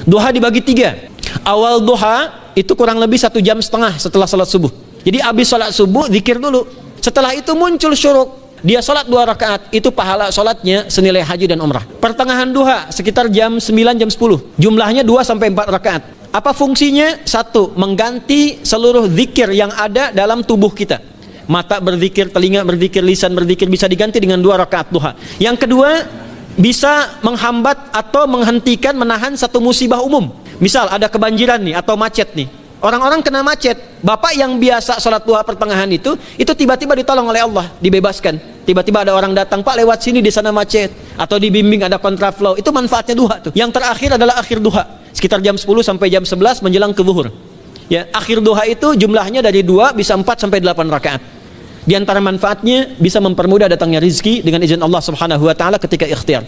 Duha dibagi 3. Awal duha itu kurang lebih 1,5 jam setelah salat subuh. Jadi habis salat subuh zikir dulu. Setelah itu muncul syuruk. Dia sholat 2 rakaat, itu pahala sholatnya senilai haji dan umrah. Pertengahan duha sekitar jam 9, jam 10. Jumlahnya 2-4 rakaat. Apa fungsinya? 1, mengganti seluruh zikir yang ada dalam tubuh kita. Mata berzikir, telinga berzikir, lisan berzikir, bisa diganti dengan 2 rakaat duha. Yang kedua, bisa menghambat atau menghentikan, menahan satu musibah umum. Misal ada kebanjiran nih atau macet nih. Orang-orang kena macet. Bapak yang biasa sholat duha pertengahan itu tiba-tiba ditolong oleh Allah, dibebaskan. Tiba-tiba ada orang datang, Pak lewat sini, di sana macet. Atau dibimbing ada kontraflow. Itu manfaatnya duha tuh. Yang terakhir adalah akhir duha, sekitar jam 10 sampai jam 11 menjelang ke zuhur. Ya, akhir duha itu jumlahnya dari 2 bisa 4 sampai 8 rakaat. Di antara manfaatnya bisa mempermudah datangnya rizki dengan izin Allah Subhanahu wa taala ketika ikhtiar.